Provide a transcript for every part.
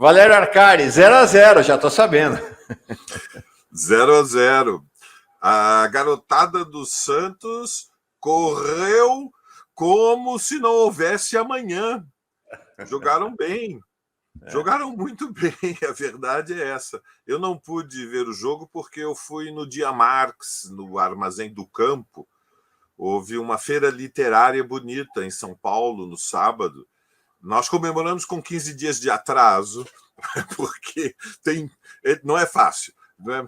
Valério Arcari, 0-0, já tô sabendo. 0-0. A garotada do Santos correu como se não houvesse amanhã. Jogaram bem. Jogaram muito bem, a verdade é essa. Eu não pude ver o jogo porque eu fui no Dia Marx, no Armazém do Campo. Houve uma feira literária bonita em São Paulo, no sábado. Nós comemoramos com 15 dias de atraso, porque não é fácil. Né?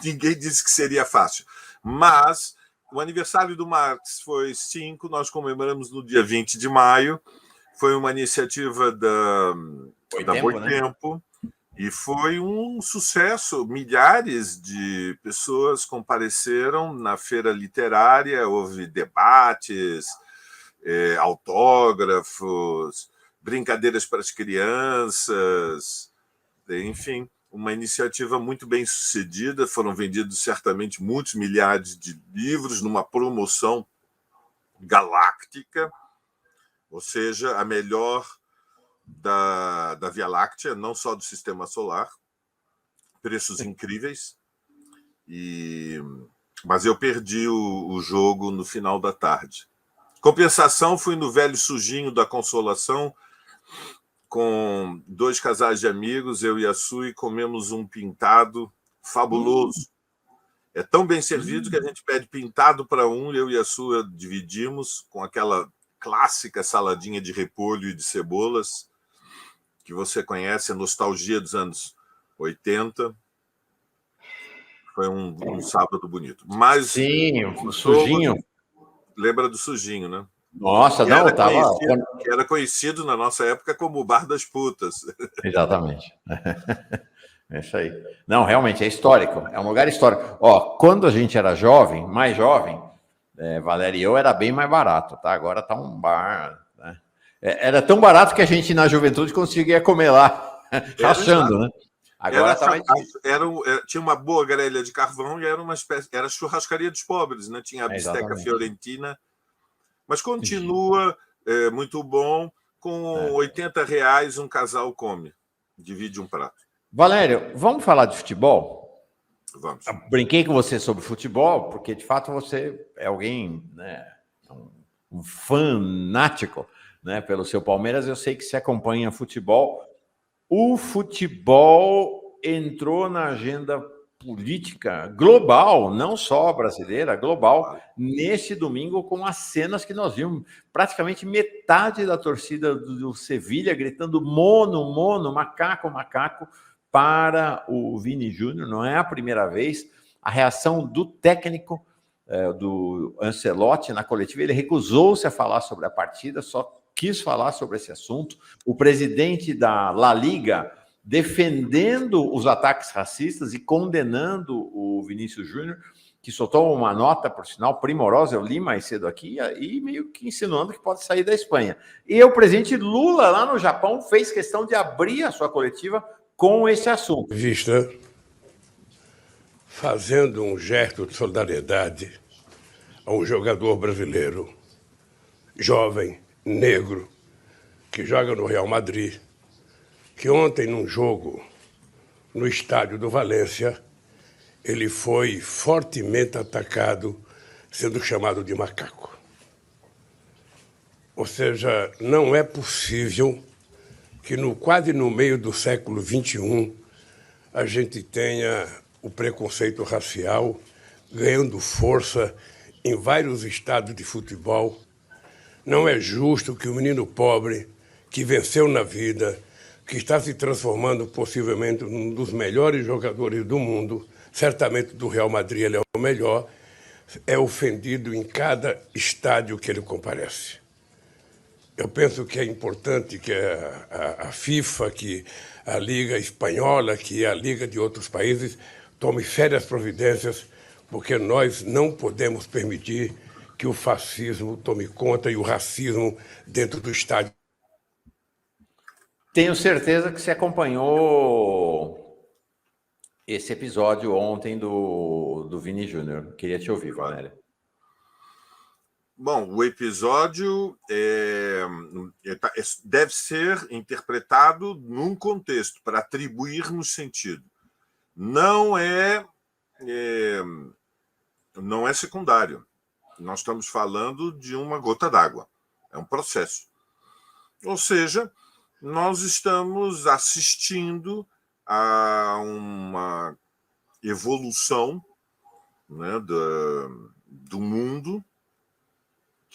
Ninguém disse que seria fácil. Mas o aniversário do Marx foi 5, nós comemoramos no dia 20 de maio. Foi uma iniciativa da Boitempo, né? E foi um sucesso. Milhares de pessoas compareceram na feira literária, houve debates, autógrafos, brincadeiras para as crianças, enfim, uma iniciativa muito bem sucedida. Foram vendidos certamente muitos milhares de livros numa promoção galáctica, ou seja, a melhor da Via Láctea, não só do Sistema Solar, preços incríveis. Mas eu perdi o jogo no final da tarde. Compensação, fui no Velho Sujinho da Consolação com 2 casais de amigos, eu e a Sui, comemos um pintado fabuloso. É tão bem servido que a gente pede pintado para um, eu e a Sui dividimos com aquela clássica saladinha de repolho e de cebolas, que você conhece, a nostalgia dos anos 80. Foi um sábado bonito. Mas, sim, o Sujinho. Lembra do Sujinho, né? Nossa, não, estava... Que era conhecido na nossa época como o Bar das Putas. Exatamente. É isso aí. Não, realmente é histórico, é um lugar histórico. Ó, quando a gente era jovem, mais jovem, Valério e eu, era bem mais barato, tá? Agora tá um bar, né? Era tão barato que a gente na juventude conseguia comer lá, rachando, né? Agora tinha uma boa grelha de carvão e era uma espécie, era a churrascaria dos pobres, né? Tinha a bisteca fiorentina, mas continua muito bom. Com R$80 um casal come, divide um prato. Valério, vamos falar de futebol? Vamos. Brinquei com você sobre futebol, porque de fato você é alguém, né, um fanático, né, pelo seu Palmeiras. Eu sei que você acompanha futebol. O futebol entrou na agenda política global, não só brasileira, global, neste domingo, com as cenas que nós vimos. Praticamente metade da torcida do Sevilha gritando mono, mono, macaco, macaco, para o Vini Júnior. Não é a primeira vez. A reação do técnico, do Ancelotti, na coletiva, ele recusou-se a falar sobre a partida, só quis falar sobre esse assunto. O presidente da La Liga defendendo os ataques racistas e condenando o Vinícius Júnior, que soltou uma nota, por sinal, primorosa, eu li mais cedo aqui, e meio que insinuando que pode sair da Espanha. E o presidente Lula, lá no Japão, fez questão de abrir a sua coletiva com esse assunto. Vista fazendo um gesto de solidariedade a um jogador brasileiro, jovem, negro, que joga no Real Madrid, que ontem, num jogo no estádio do Valência, ele foi fortemente atacado, sendo chamado de macaco. Ou seja, não é possível que quase no meio do século XXI a gente tenha o preconceito racial ganhando força em vários estádios de futebol. Não é justo que o menino pobre, que venceu na vida, que está se transformando possivelmente num dos melhores jogadores do mundo, certamente do Real Madrid ele é o melhor, é ofendido em cada estádio que ele comparece. Eu penso que é importante que a FIFA, que a Liga Espanhola, que a Liga de outros países, tome sérias providências, porque nós não podemos permitir que o fascismo tome conta e o racismo dentro do estádio. Tenho certeza que você acompanhou esse episódio ontem do Vini Júnior. Queria te ouvir, Valéria. Bom, o episódio deve ser interpretado num contexto, para atribuirmos sentido. Não é secundário. Nós estamos falando de uma gota d'água. É um processo. Ou seja, nós estamos assistindo a uma evolução, né, do mundo,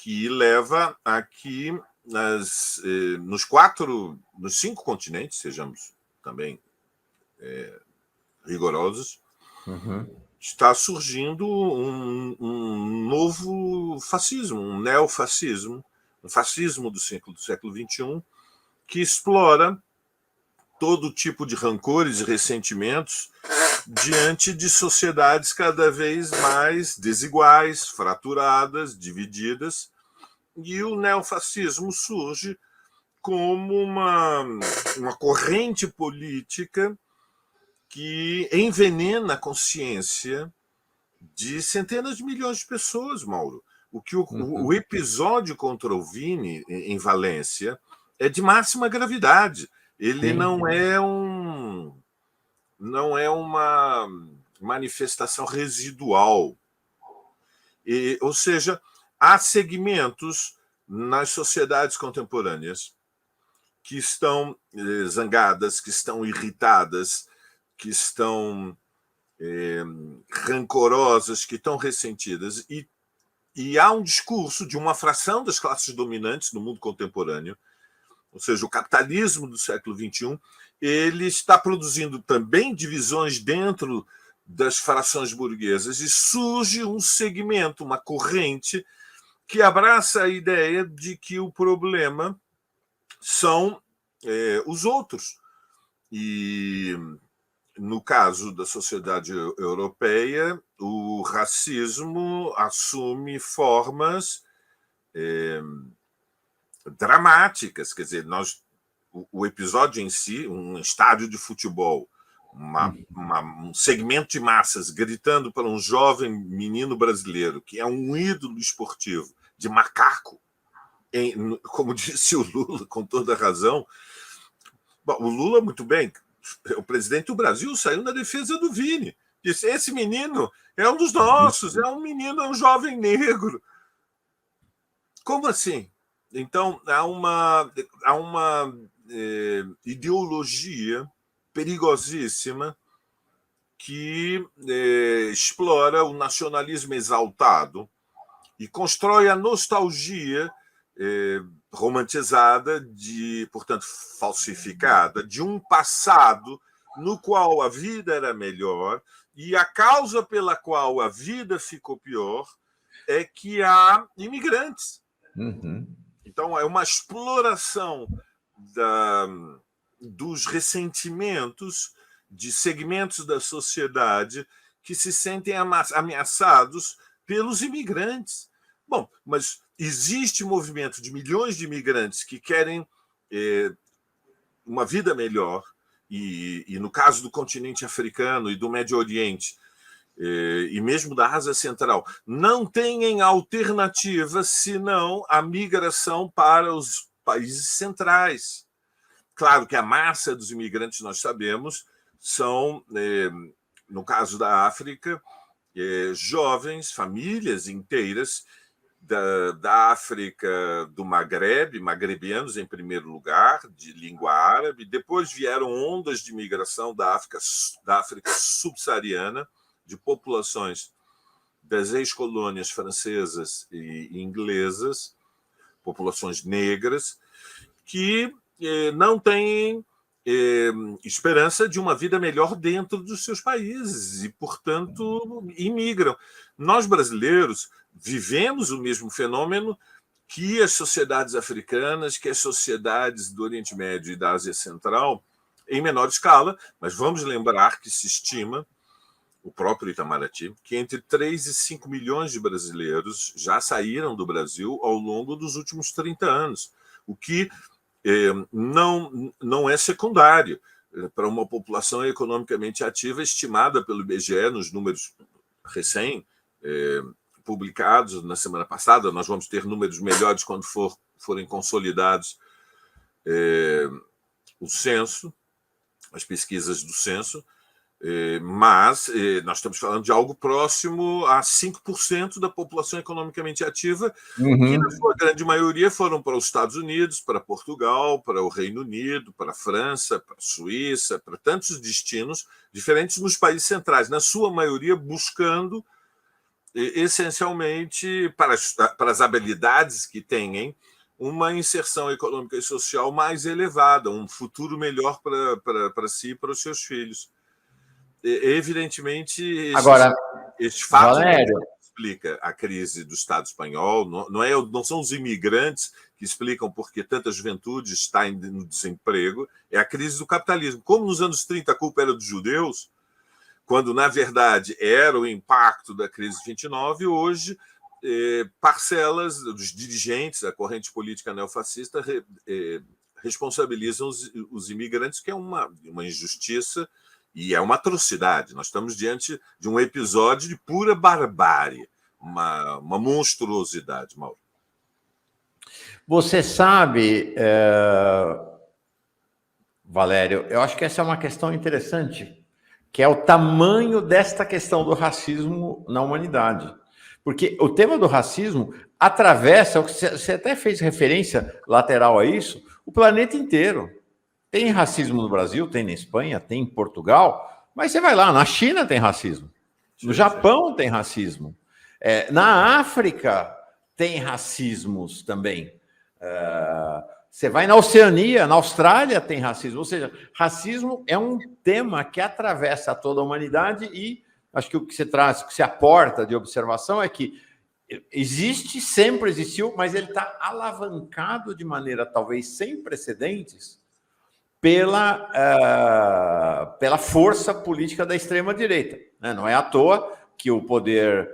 que leva a que nos 5 continentes, sejamos também rigorosos, está surgindo um novo fascismo, um neofascismo, um fascismo do século XXI, que explora todo tipo de rancores e ressentimentos diante de sociedades cada vez mais desiguais, fraturadas, divididas, e o neofascismo surge como uma corrente política que envenena a consciência de centenas de milhões de pessoas, Mauro. O episódio contra o Vini, em Valência, é de máxima gravidade. Ele não é uma manifestação residual. Ou seja, há segmentos nas sociedades contemporâneas que estão zangadas, que estão irritadas, que estão rancorosas, que estão ressentidas. E há um discurso de uma fração das classes dominantes no mundo contemporâneo, ou seja, o capitalismo do século XXI, ele está produzindo também divisões dentro das frações burguesas, e surge um segmento, uma corrente, que abraça a ideia de que o problema são os outros. E, no caso da sociedade europeia, o racismo assume formas dramáticas. Quer dizer, o episódio em si, um estádio de futebol, um segmento de massas gritando para um jovem menino brasileiro, que é um ídolo esportivo, de macaco, como disse o Lula, com toda razão. Bom, o Lula, muito bem, o presidente do Brasil saiu na defesa do Vini. Disse: esse menino é um dos nossos, é um jovem negro. Como assim? Então, há uma ideologia perigosíssima que explora o nacionalismo exaltado e constrói a nostalgia romantizada, portanto, falsificada, de um passado no qual a vida era melhor, e a causa pela qual a vida ficou pior é que há imigrantes. Então, é uma exploração dos ressentimentos de segmentos da sociedade que se sentem ameaçados pelos imigrantes. Bom, mas existe movimento de milhões de imigrantes que querem uma vida melhor, e no caso do continente africano e do Médio Oriente, e mesmo da Ásia Central, não têm alternativa senão a migração para os países centrais. Claro que a massa dos imigrantes, nós sabemos, são, no caso da África, jovens, famílias inteiras da África, do Maghreb, magrebianos em primeiro lugar, de língua árabe. Depois vieram ondas de migração da África subsaariana, de populações das ex-colônias francesas e inglesas, populações negras, que não têm esperança de uma vida melhor dentro dos seus países e, portanto, imigram. Nós, brasileiros, vivemos o mesmo fenômeno que as sociedades africanas, que as sociedades do Oriente Médio e da Ásia Central, em menor escala, mas vamos lembrar que se estima, o próprio Itamaraty, que entre 3 e 5 milhões de brasileiros já saíram do Brasil ao longo dos últimos 30 anos, o que não é secundário para uma população economicamente ativa estimada pelo IBGE nos números publicados na semana passada. Nós vamos ter números melhores quando forem consolidados o censo, as pesquisas do censo, mas nós estamos falando de algo próximo a 5% da população economicamente ativa, que, na sua grande maioria, foram para os Estados Unidos, para Portugal, para o Reino Unido, para a França, para a Suíça, para tantos destinos diferentes nos países centrais, na sua maioria buscando, essencialmente, para as habilidades que têm, uma inserção econômica e social mais elevada, um futuro melhor para si e para os seus filhos. Evidentemente, Agora, este fato Valério, explica a crise do Estado espanhol, não são os imigrantes que explicam por que tanta juventude está no desemprego, é a crise do capitalismo. Como nos anos 30 a culpa era dos judeus, quando, na verdade, era o impacto da crise de 29, hoje parcelas dos dirigentes da corrente política neofascista responsabilizam os imigrantes, que é uma injustiça e é uma atrocidade. Nós estamos diante de um episódio de pura barbárie, uma monstruosidade, Mauro. você sabe, Valério, eu acho que essa é uma questão interessante, que é o tamanho desta questão do racismo na humanidade. Porque o tema do racismo atravessa, você até fez referência lateral a isso, o planeta inteiro. Tem racismo no Brasil, tem na Espanha, tem em Portugal, mas você vai lá, na China tem racismo, no Japão tem racismo, na África tem racismos também. Você vai na Oceania, na Austrália tem racismo, ou seja, racismo é um tema que atravessa toda a humanidade e acho que o que você traz, o que você aporta de observação é que existe, sempre existiu, mas ele está alavancado de maneira talvez sem precedentes pela força política da extrema-direita. Né? Não é à toa que o poder,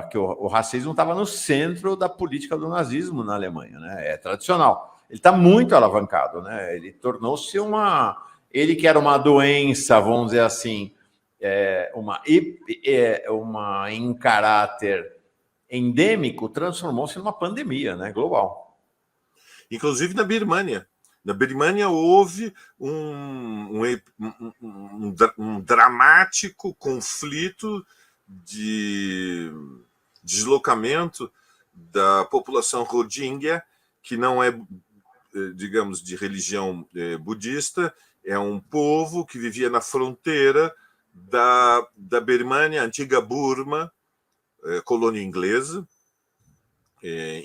que o racismo estava no centro da política do nazismo na Alemanha. Né? É tradicional. Ele está muito alavancado. Né? Ele tornou-se ele que era uma doença, vamos dizer assim, uma em caráter endêmico, transformou-se numa pandemia, né, global. Inclusive na Birmânia. Na Birmânia houve um dramático conflito de deslocamento da população Rohingya, que não é, digamos, de religião budista, é um povo que vivia na fronteira da Birmânia, antiga Burma, colônia inglesa,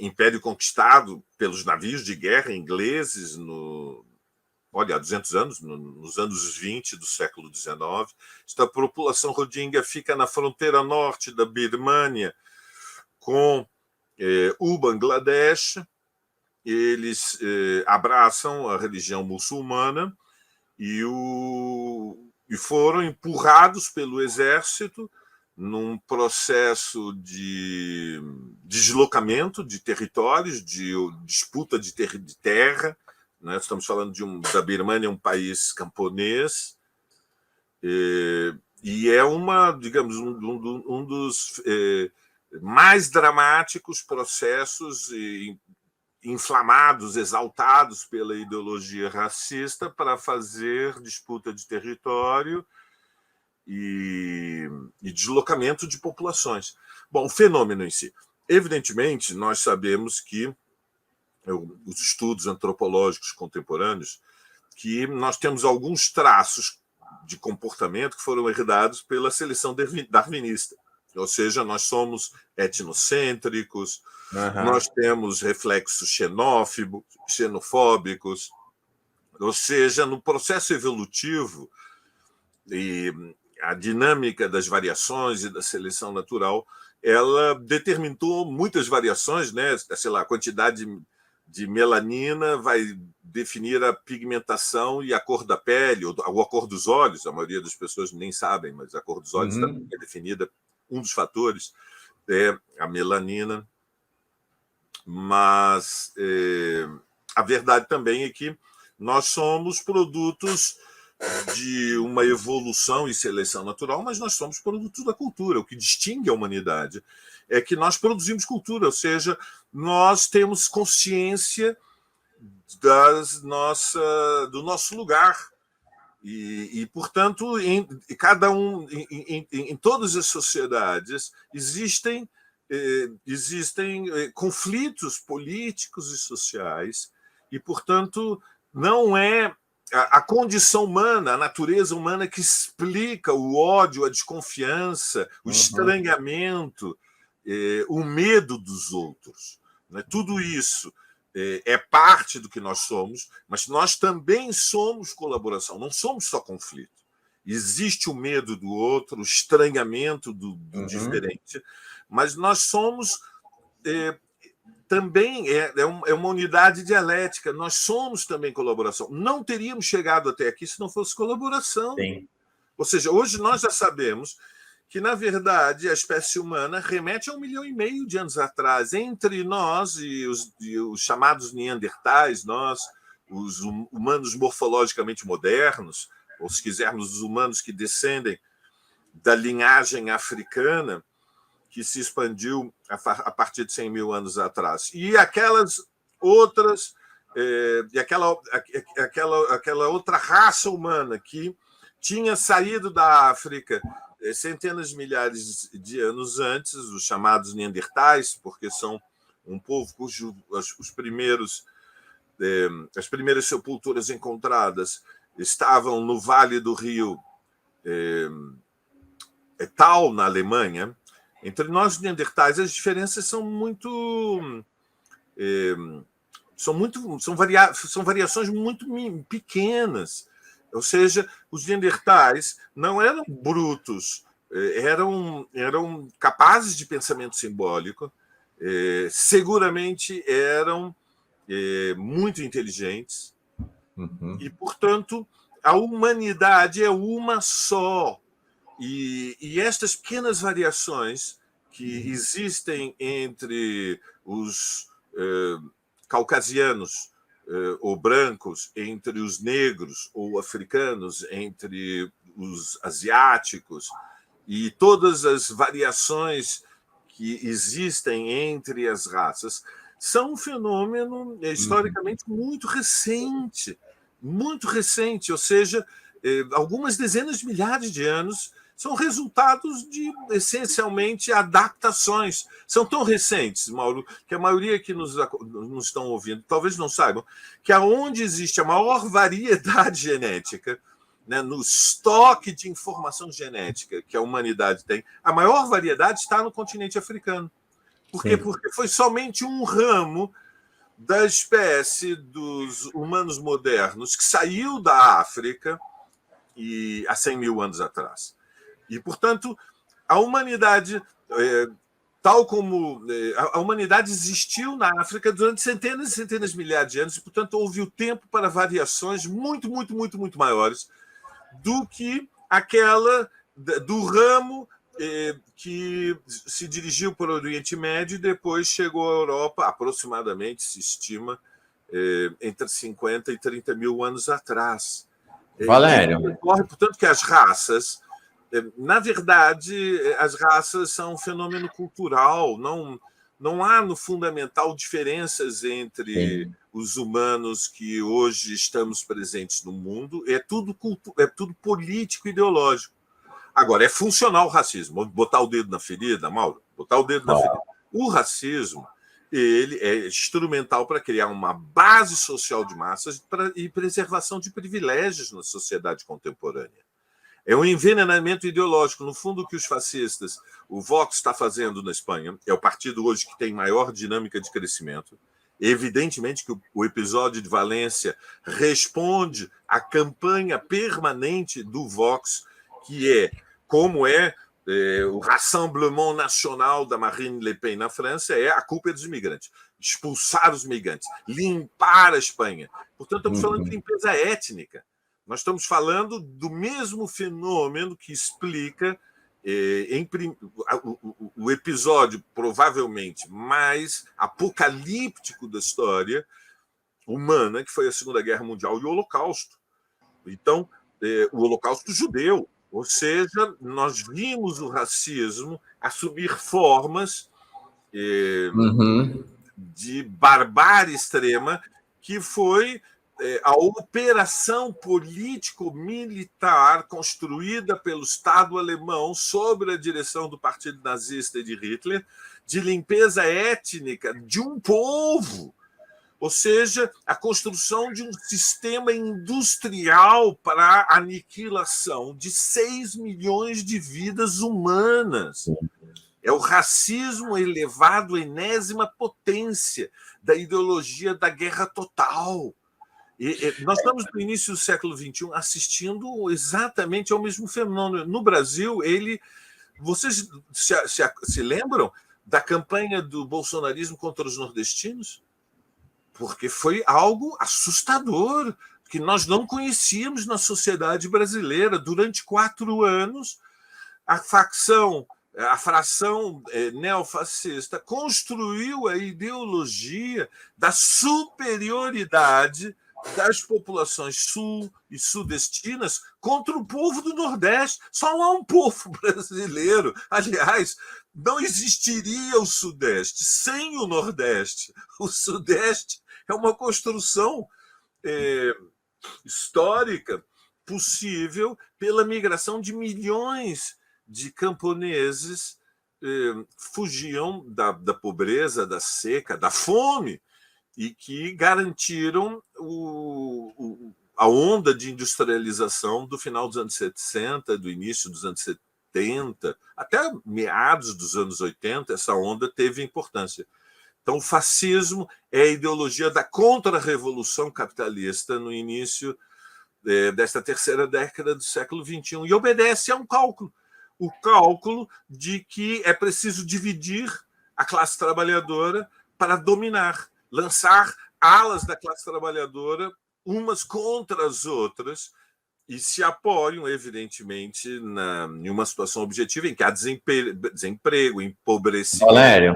império conquistado pelos navios de guerra ingleses há 200 anos, nos anos 20 do século XIX. Esta população Rohingya fica na fronteira norte da Birmânia com o Bangladesh. Eles abraçam a religião muçulmana e foram empurrados pelo exército num processo de deslocamento de territórios, de disputa de terra. Né? Estamos falando da Birmânia, um país camponês, e é digamos, um dos mais dramáticos processos inflamados, exaltados pela ideologia racista para fazer disputa de território e deslocamento de populações. Bom, o fenômeno em si. Evidentemente, nós sabemos que os estudos antropológicos contemporâneos, que nós temos alguns traços de comportamento que foram herdados pela seleção darwinista. Ou seja, nós somos etnocêntricos, nós temos reflexos xenofóbicos, ou seja, no processo evolutivo e a dinâmica das variações e da seleção natural, ela determinou muitas variações, né? Sei lá, a quantidade de melanina vai definir a pigmentação e a cor da pele, ou a cor dos olhos. A maioria das pessoas nem sabem, mas a cor dos olhos também é definida. Um dos fatores é a melanina. Mas a verdade também é que nós somos produtos de uma evolução e seleção natural, mas nós somos produto da cultura. O que distingue a humanidade é que nós produzimos cultura, ou seja, nós temos consciência do nosso lugar. Portanto, em todas as sociedades existem conflitos políticos e sociais, e, portanto, não é a condição humana, a natureza humana que explica o ódio, a desconfiança, o estranhamento, o medo dos outros. Né? Tudo isso é parte do que nós somos, mas nós também somos colaboração, não somos só conflito. Existe o medo do outro, o estranhamento do diferente, mas nós somos também uma unidade dialética, nós somos também colaboração. Não teríamos chegado até aqui se não fosse colaboração. Sim. Ou seja, hoje nós já sabemos que, na verdade, a espécie humana remete a 1,5 milhão de anos atrás, entre nós e os chamados neandertais, nós, os humanos morfologicamente modernos, ou, se quisermos, os humanos que descendem da linhagem africana, que se expandiu a partir de 100 mil anos atrás. E aquelas outras, aquela outra raça humana que tinha saído da África centenas de milhares de anos antes, os chamados neandertais, porque são um povo as primeiras sepulturas encontradas estavam no Vale do Rio Tal, na Alemanha. Entre nós e os neandertais, as diferenças são variações muito pequenas. Ou seja, os neandertais não eram brutos, eram capazes de pensamento simbólico, seguramente eram muito inteligentes, e, portanto, a humanidade é uma só. E estas pequenas variações que existem entre os caucasianos ou brancos, entre os negros ou africanos, entre os asiáticos, e todas as variações que existem entre as raças, são um fenômeno historicamente muito recente, ou seja, algumas dezenas de milhares de anos, são resultados de, essencialmente, adaptações. São tão recentes, Mauro, que a maioria que nos estão ouvindo talvez não saibam que aonde existe a maior variedade genética, né, no estoque de informação genética que a humanidade tem, a maior variedade está no continente africano. Por quê? Porque foi somente um ramo da espécie dos humanos modernos que saiu da África há 100 mil anos atrás. E, portanto, a humanidade, tal como a humanidade existiu na África durante centenas e centenas de milhares de anos, e, portanto, houve o tempo para variações muito maiores do que aquela do ramo que se dirigiu para o Oriente Médio e depois chegou à Europa, aproximadamente, se estima, entre 50 e 30 mil anos atrás. Valério. Portanto, que as raças, na verdade, as raças são um fenômeno cultural, não há, no fundamental, diferenças entre os humanos que hoje estamos presentes no mundo, é tudo político e ideológico. Agora, é funcional o racismo. Vou botar o dedo na ferida, Mauro, botar o dedo na ferida. O racismo, ele é instrumental para criar uma base social de massas e preservação de privilégios na sociedade contemporânea. É um envenenamento ideológico. No fundo, o que os fascistas, o Vox está fazendo na Espanha, é o partido hoje que tem maior dinâmica de crescimento. Evidentemente que o episódio de Valência responde à campanha permanente do Vox, que é como o Rassemblement Nacional da Marine Le Pen na França, a culpa é dos imigrantes. Expulsar os migrantes, limpar a Espanha. Portanto, estamos falando de limpeza étnica. Nós estamos falando do mesmo fenômeno que explica o episódio provavelmente mais apocalíptico da história humana, que foi a Segunda Guerra Mundial e o Holocausto. Então, o Holocausto judeu. Ou seja, nós vimos o racismo assumir formas de barbárie extrema, que foi a operação político-militar construída pelo Estado alemão sob a direção do Partido Nazista e de Hitler, de limpeza étnica de um povo. Ou seja, a construção de um sistema industrial para a aniquilação de 6 milhões de vidas humanas. É o racismo elevado à enésima potência da ideologia da guerra total. Nós estamos no início do século XXI assistindo exatamente ao mesmo fenômeno. No Brasil, vocês se lembram da campanha do bolsonarismo contra os nordestinos? Porque foi algo assustador, que nós não conhecíamos na sociedade brasileira. Durante 4 anos, a fração neofascista construiu a ideologia da superioridade das populações sul e sudestinas contra o povo do Nordeste. Só há um povo brasileiro. Aliás, não existiria o Sudeste sem o Nordeste. O Sudeste é uma construção histórica possível pela migração de milhões de camponeses fugiam da pobreza, da seca, da fome, e que garantiram a onda de industrialização do final dos anos 70, do início dos anos 70, até meados dos anos 80, essa onda teve importância. Então, o fascismo é a ideologia da contra-revolução capitalista no início desta terceira década do século XXI, e obedece a um cálculo. O cálculo de que é preciso dividir a classe trabalhadora para dominar, lançar alas da classe trabalhadora umas contra as outras, e se apoiam, evidentemente, em uma situação objetiva em que há desemprego, empobrecimento. Valério,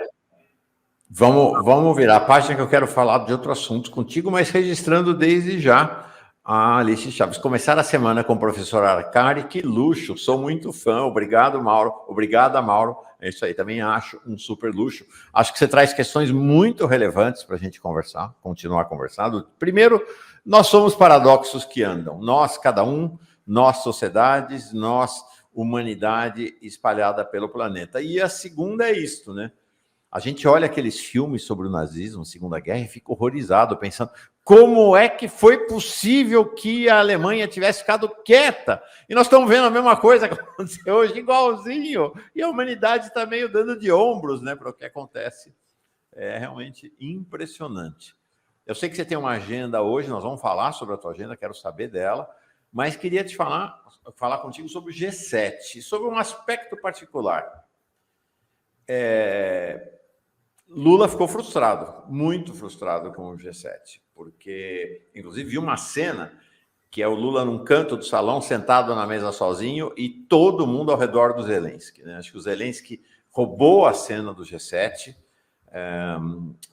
vamos virar a página, que eu quero falar de outro assunto contigo, mas registrando desde já a Alice Chaves. Começar a semana com o professor Arcari, que luxo, sou muito fã, obrigado, Mauro, obrigada, Mauro, é isso aí, também acho um super luxo. Acho que você traz questões muito relevantes para a gente conversar, continuar conversando. Primeiro, nós somos paradoxos que andam, nós, cada um, nós, sociedades, nós, humanidade espalhada pelo planeta. E a segunda é isto, né? A gente olha aqueles filmes sobre o nazismo, Segunda Guerra, e fica horrorizado, pensando como é que foi possível que a Alemanha tivesse ficado quieta? E nós estamos vendo a mesma coisa que aconteceu hoje, igualzinho. E a humanidade está meio dando de ombros, né, para o que acontece. É realmente impressionante. Eu sei que você tem uma agenda hoje, nós vamos falar sobre a tua agenda, quero saber dela, mas queria te falar contigo sobre o G7, sobre um aspecto particular. Lula ficou frustrado, muito frustrado com o G7, porque, inclusive, vi uma cena que é o Lula num canto do salão, sentado na mesa sozinho, e todo mundo ao redor do Zelensky, né? Acho que o Zelensky roubou a cena do G7,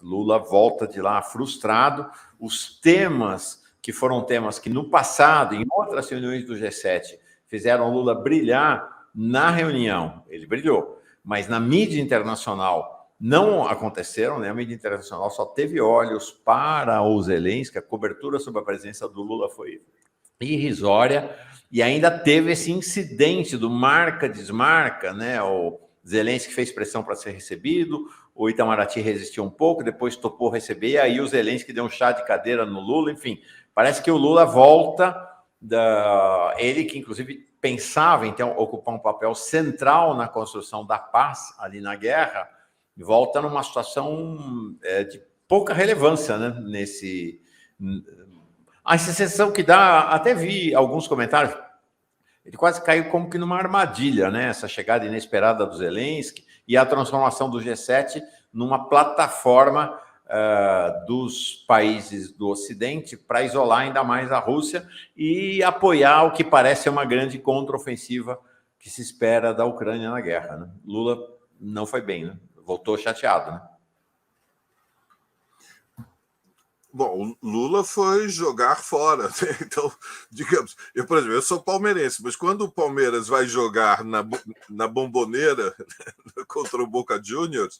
Lula volta de lá frustrado. Os temas que foram temas que no passado, em outras reuniões do G7, fizeram Lula brilhar na reunião, ele brilhou, mas na mídia internacional não aconteceram, né? A mídia internacional só teve olhos para o Zelensky, a cobertura sobre a presença do Lula foi irrisória, e ainda teve esse incidente do marca-desmarca, né? O Zelensky fez pressão para ser recebido, o Itamaraty resistiu um pouco, depois topou receber, e aí o Zelensky deu um chá de cadeira no Lula, enfim, parece que o Lula volta, ele que inclusive pensava em ocupar um papel central na construção da paz ali na guerra, volta numa situação de pouca relevância, né? A sensação que dá, até vi alguns comentários, ele quase caiu como que numa armadilha, né? Essa chegada inesperada do Zelensky e a transformação do G7 numa plataforma dos países do Ocidente para isolar ainda mais a Rússia e apoiar o que parece uma grande contraofensiva que se espera da Ucrânia na guerra, né? Lula não foi bem, né? Voltou chateado, né? Bom, o Lula foi jogar fora, né? Então, digamos, por exemplo, eu sou palmeirense, mas quando o Palmeiras vai jogar na Bombonera contra o Boca Juniors,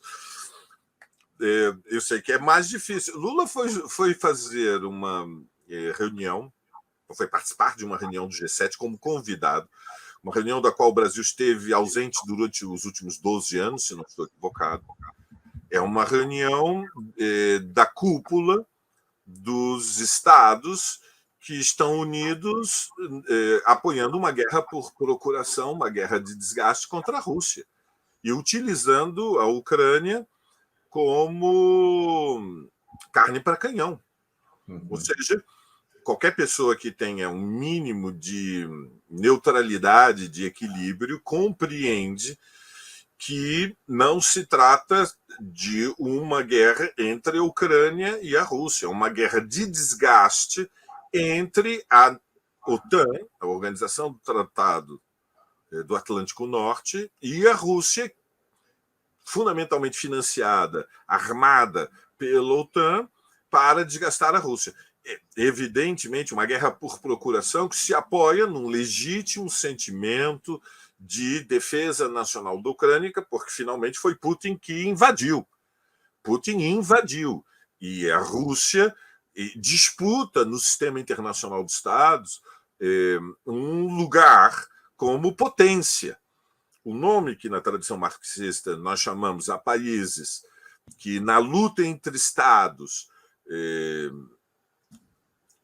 eu sei que é mais difícil. Lula foi fazer uma reunião, foi participar de uma reunião do G7 como convidado, uma reunião da qual o Brasil esteve ausente durante os últimos 12 anos, se não estou equivocado. É uma reunião da cúpula dos estados que estão unidos apoiando uma guerra por procuração, uma guerra de desgaste contra a Rússia, e utilizando a Ucrânia como carne para canhão. Ou seja, qualquer pessoa que tenha um mínimo de neutralidade, de equilíbrio, compreende que não se trata de uma guerra entre a Ucrânia e a Rússia, uma guerra de desgaste entre a OTAN, a Organização do Tratado do Atlântico Norte, e a Rússia, fundamentalmente financiada, armada pela OTAN, para desgastar a Rússia. Evidentemente, uma guerra por procuração que se apoia num legítimo sentimento de defesa nacional da Ucrânia, porque finalmente foi Putin que invadiu. Putin invadiu. E a Rússia disputa no sistema internacional de Estados um lugar como potência. O nome que na tradição marxista nós chamamos a países que na luta entre Estados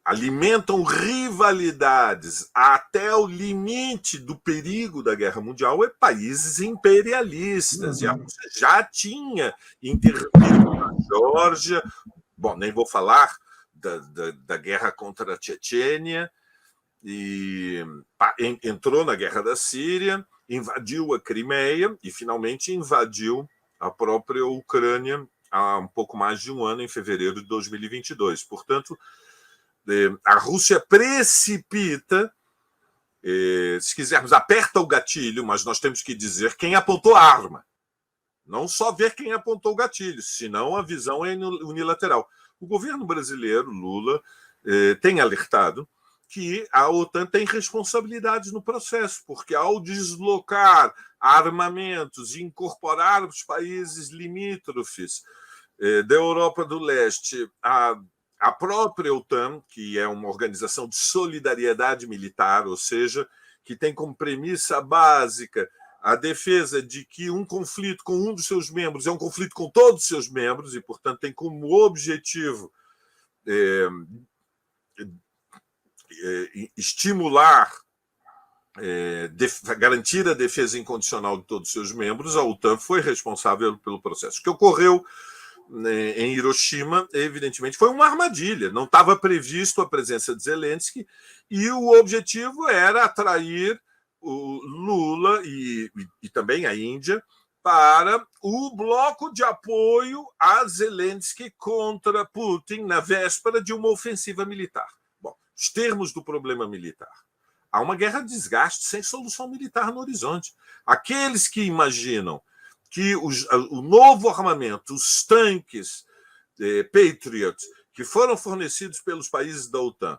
alimentam rivalidades até o limite do perigo da guerra mundial, países imperialistas. E a Rússia já tinha intervindo na Geórgia, bom, nem vou falar da guerra contra a Chechênia, e entrou na guerra da Síria, invadiu a Crimeia e finalmente invadiu a própria Ucrânia há um pouco mais de um ano, em fevereiro de 2022. Portanto, a Rússia precipita, se quisermos, aperta o gatilho, mas nós temos que dizer quem apontou a arma. Não só ver quem apontou o gatilho, senão a visão é unilateral. O governo brasileiro, Lula, tem alertado que a OTAN tem responsabilidades no processo, porque ao deslocar armamentos e incorporar os países limítrofes da Europa do Leste a própria OTAN, que é uma organização de solidariedade militar, ou seja, que tem como premissa básica a defesa de que um conflito com um dos seus membros é um conflito com todos os seus membros e, portanto, tem como objetivo estimular, garantir a defesa incondicional de todos os seus membros. A OTAN foi responsável pelo processo. O que ocorreu em Hiroshima, evidentemente, foi uma armadilha. Não estava previsto a presença de Zelensky e o objetivo era atrair o Lula e também a Índia para o bloco de apoio a Zelensky contra Putin na véspera de uma ofensiva militar. Bom, os termos do problema militar. Há uma guerra de desgaste sem solução militar no horizonte. Aqueles que imaginam que o novo armamento, os tanques Patriot, que foram fornecidos pelos países da OTAN,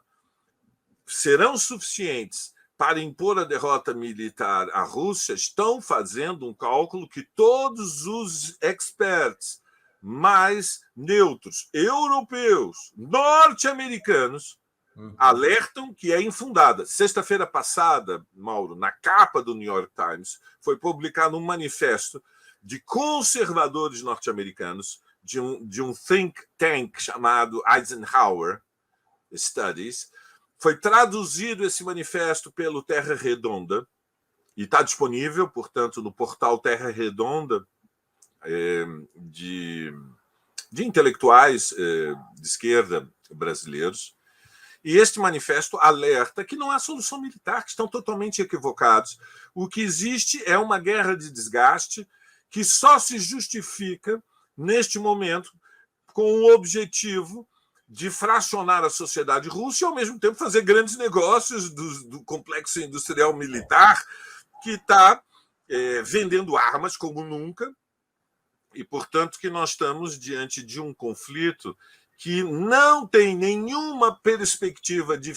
serão suficientes para impor a derrota militar à Rússia, estão fazendo um cálculo que todos os experts mais neutros, europeus, norte-americanos, alertam que é infundada. Sexta-feira passada, Mauro, na capa do New York Times, foi publicado um manifesto de conservadores norte-americanos, de um think tank chamado Eisenhower Studies. Foi traduzido esse manifesto pelo Terra Redonda e está disponível, portanto, no portal Terra Redonda de intelectuais de esquerda brasileiros. E este manifesto alerta que não há solução militar, que estão totalmente equivocados. O que existe é uma guerra de desgaste que só se justifica, neste momento, com o objetivo de fracionar a sociedade russa e, ao mesmo tempo, fazer grandes negócios do complexo industrial militar, que está vendendo armas como nunca. E, portanto, que nós estamos diante de um conflito que não tem nenhuma perspectiva de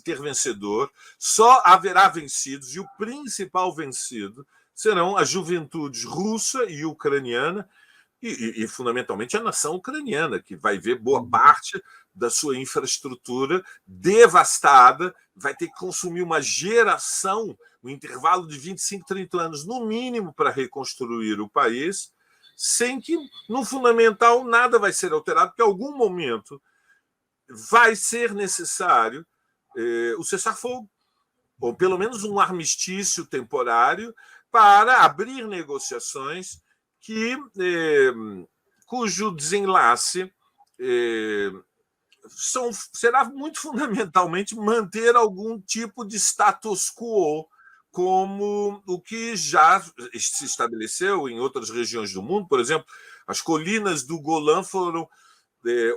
ter vencedor, só haverá vencidos, e o principal vencido serão as juventudes russa e ucraniana, e fundamentalmente a nação ucraniana, que vai ver boa parte da sua infraestrutura devastada, vai ter que consumir uma geração, um intervalo de 25, 30 anos, no mínimo, para reconstruir o país, sem que, no fundamental, nada vai ser alterado, porque em algum momento vai ser necessário o cessar-fogo, ou pelo menos um armistício temporário, para abrir negociações cujo desenlace será muito fundamentalmente manter algum tipo de status quo, como o que já se estabeleceu em outras regiões do mundo. Por exemplo, as colinas do Golã foram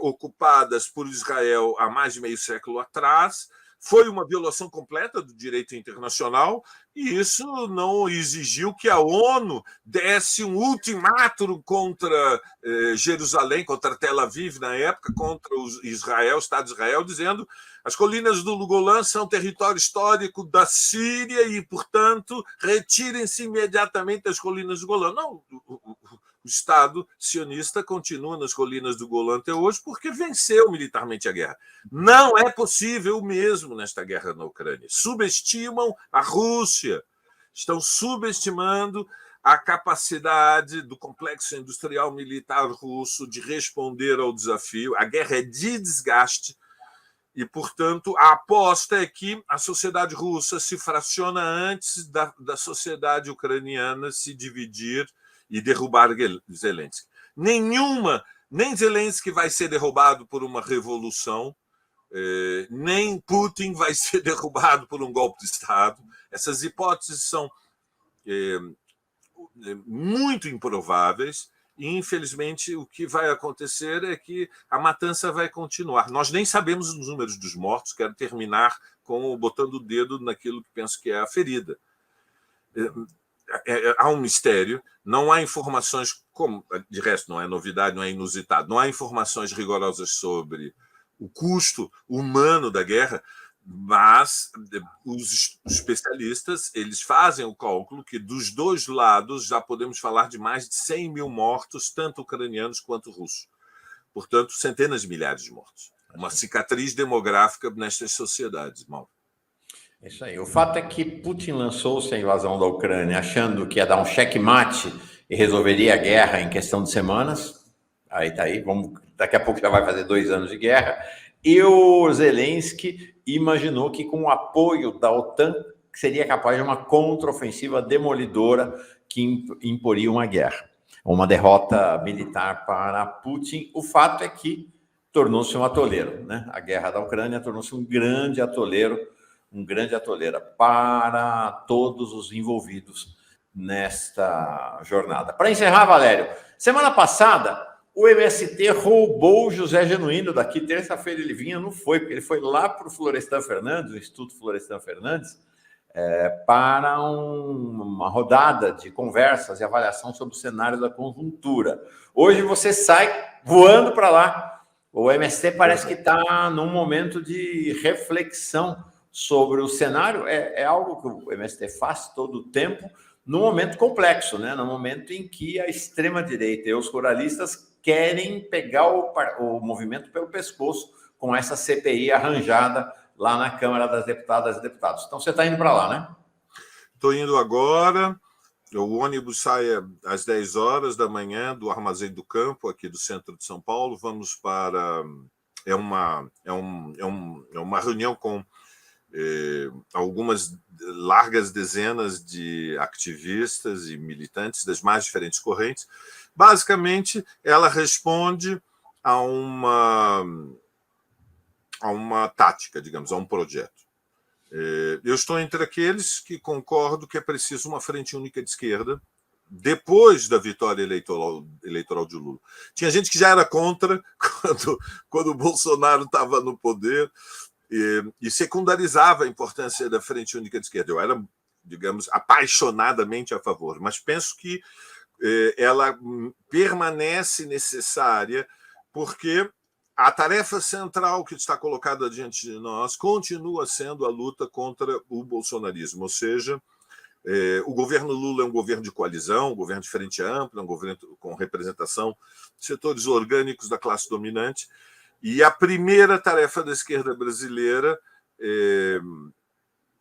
ocupadas por Israel há mais de meio século atrás. Foi uma violação completa do direito internacional, e isso não exigiu que a ONU desse um ultimato contra Jerusalém, contra Tel Aviv na época, contra o Estado de Israel, dizendo as colinas do Golã são território histórico da Síria e, portanto, retirem-se imediatamente das colinas do Golã. Não, o Estado sionista continua nas colinas do Golã até hoje porque venceu militarmente a guerra. Não é possível o mesmo nesta guerra na Ucrânia. Subestimam a Rússia, estão subestimando a capacidade do complexo industrial militar russo de responder ao desafio. A guerra é de desgaste e, portanto, a aposta é que a sociedade russa se fraciona antes da sociedade ucraniana se dividir e derrubar Zelensky. Nem Zelensky vai ser derrubado por uma revolução, nem Putin vai ser derrubado por um golpe de Estado. Essas hipóteses são muito improváveis e, infelizmente, o que vai acontecer é que a matança vai continuar. Nós nem sabemos os números dos mortos, quero terminar botando o dedo naquilo que penso que é a ferida. Há um mistério, não há informações, como de resto não é novidade, não é inusitado, não há informações rigorosas sobre o custo humano da guerra, mas os especialistas eles fazem o cálculo que dos dois lados já podemos falar de mais de 100 mil mortos, tanto ucranianos quanto russos. Portanto, centenas de milhares de mortos. Uma cicatriz demográfica nestas sociedades, Mauro. Isso aí. O fato é que Putin lançou-se a invasão da Ucrânia achando que ia dar um checkmate e resolveria a guerra em questão de semanas. Aí tá aí, daqui a pouco já vai fazer 2 anos de guerra. E o Zelensky imaginou que com o apoio da OTAN seria capaz de uma contraofensiva demolidora que imporia uma guerra, uma derrota militar para Putin. O fato é que tornou-se um atoleiro, né? A guerra da Ucrânia tornou-se um grande atoleiro para todos os envolvidos nesta jornada. Para encerrar, Valério, semana passada o MST roubou o José Genuíno daqui. Terça-feira ele vinha, não foi, porque ele foi lá para o Florestan Fernandes, o Instituto Florestan Fernandes, para uma rodada de conversas e avaliação sobre o cenário da conjuntura. Hoje você sai voando para lá. O MST parece que está num momento de reflexão sobre o cenário. É algo que o MST faz todo o tempo, num momento complexo, né? No momento em que a extrema-direita e os ruralistas querem pegar o movimento pelo pescoço com essa CPI arranjada lá na Câmara das Deputadas e Deputados. Então, você está indo para lá, né? Estou indo agora. O ônibus sai às 10 horas da manhã do Armazém do Campo, aqui do centro de São Paulo. Vamos para... É uma reunião com algumas largas dezenas de ativistas e militantes das mais diferentes correntes. Basicamente, ela responde a uma tática, digamos, a um projeto. Eu estou entre aqueles que concordo que é preciso uma frente única de esquerda depois da vitória eleitoral de Lula. Tinha gente que já era contra quando o Bolsonaro estava no poder e secundarizava a importância da frente única de esquerda. Eu era, digamos, apaixonadamente a favor, mas penso que ela permanece necessária porque A tarefa central que está colocada diante de nós continua sendo a luta contra o bolsonarismo, ou seja, o governo Lula é um governo de coalizão, um governo de frente ampla, um governo com representação de setores orgânicos da classe dominante, e a primeira tarefa da esquerda brasileira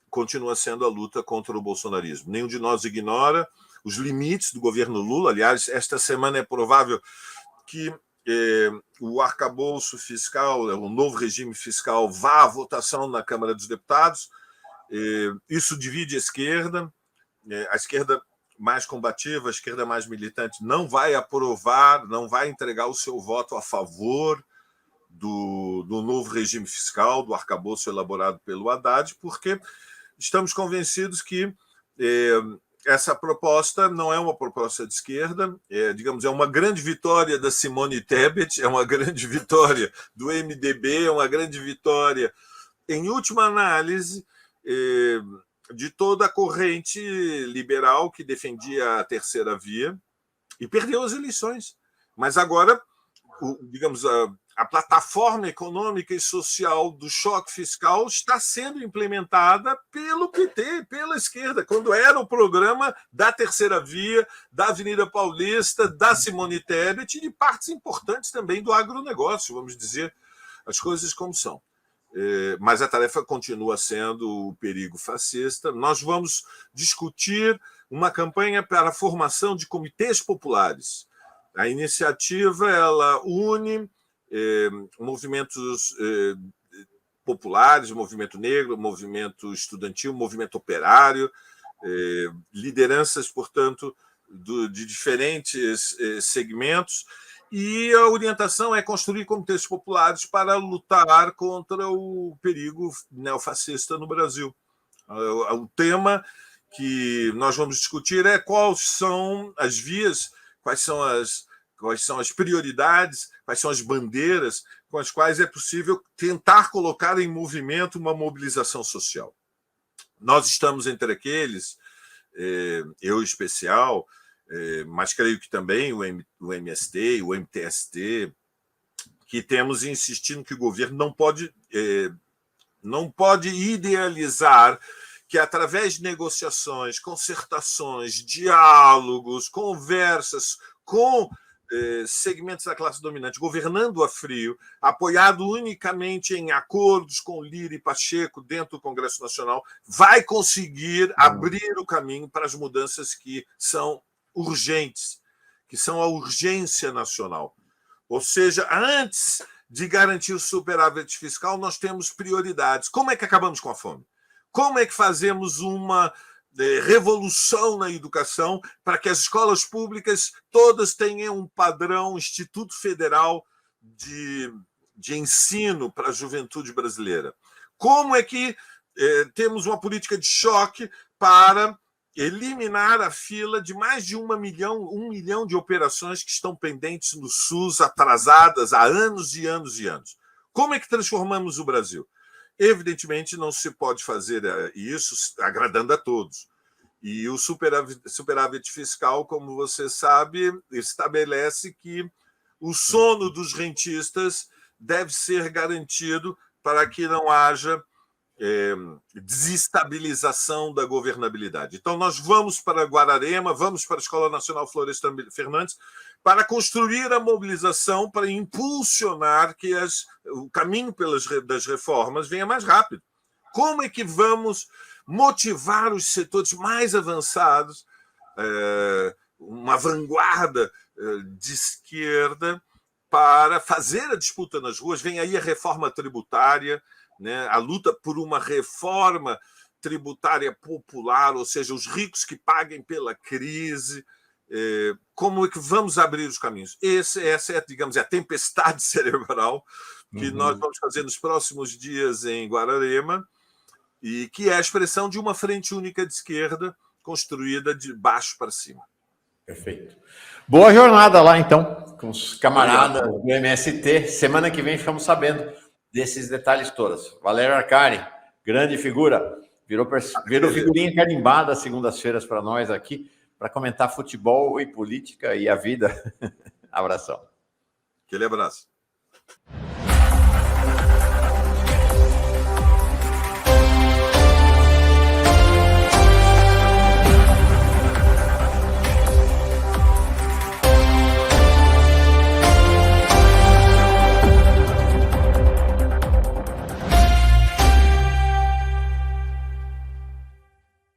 continua sendo a luta contra o bolsonarismo. Nenhum de nós ignora os limites do governo Lula. Aliás, esta semana é provável que o arcabouço fiscal, o novo regime fiscal, vá à votação na Câmara dos Deputados. Isso divide a esquerda. A esquerda mais combativa, a esquerda mais militante, não vai aprovar, não vai entregar o seu voto a favor do novo regime fiscal, do arcabouço elaborado pelo Haddad, porque estamos convencidos que essa proposta não é uma proposta de esquerda, digamos, é uma grande vitória da Simone Tebet, é uma grande vitória do MDB, é uma grande vitória, em última análise, de toda a corrente liberal que defendia a terceira via e perdeu as eleições. Mas agora, digamos, a plataforma econômica e social do choque fiscal está sendo implementada pelo PT, pela esquerda, quando era o programa da terceira via, da Avenida Paulista, da Simone Tebet e de partes importantes também do agronegócio, vamos dizer as coisas como são. Mas a tarefa continua sendo o perigo fascista. Nós vamos discutir uma campanha para a formação de comitês populares. A iniciativa ela une movimentos populares, movimento negro, movimento estudantil, movimento operário, lideranças, portanto, de diferentes segmentos, e a orientação é construir comitês populares para lutar contra o perigo neofascista no Brasil. O tema que nós vamos discutir é quais são as vias, quais são as prioridades, quais são as bandeiras com as quais é possível tentar colocar em movimento uma mobilização social. Nós estamos entre aqueles, eu em especial, mas creio que também o MST e o MTST, que temos insistindo que o governo não pode idealizar que, através de negociações, concertações, diálogos, conversas com segmentos da classe dominante, governando a frio, apoiado unicamente em acordos com Lira e Pacheco dentro do Congresso Nacional, vai conseguir abrir o caminho para as mudanças que são urgentes, que são a urgência nacional. Ou seja, antes de garantir o superávit fiscal, nós temos prioridades. Como é que acabamos com a fome? Como é que fazemos uma revolução na educação para que as escolas públicas todas tenham um padrão Instituto Federal de ensino para a juventude brasileira? Como é que temos uma política de choque para eliminar a fila de mais de 1 milhão de operações que estão pendentes no SUS, atrasadas há anos e anos e anos? Como é que transformamos o Brasil? Evidentemente, não se pode fazer isso agradando a todos. E o superávit fiscal, como você sabe, estabelece que o sono dos rentistas deve ser garantido para que não haja desestabilização da governabilidade. Então, nós vamos para Guararema, vamos para a Escola Nacional Florestan Fernandes para construir a mobilização, para impulsionar que o caminho das reformas venha mais rápido. Como é que vamos motivar os setores mais avançados, uma vanguarda de esquerda, para fazer a disputa nas ruas? Vem aí a reforma tributária, né? A luta por uma reforma tributária popular, ou seja, os ricos que paguem pela crise. Como é que vamos abrir os caminhos? Essa é, digamos, a tempestade cerebral que nós vamos fazer nos próximos dias em Guararema, e que é a expressão de uma frente única de esquerda construída de baixo para cima. Perfeito. Boa jornada lá, então, com os camaradas do MST. Semana que vem ficamos sabendo desses detalhes todos. Valério Arcari, grande figura, virou figurinha carimbada às segundas-feiras para nós aqui, para comentar futebol e política e a vida. Abração. Aquele abraço.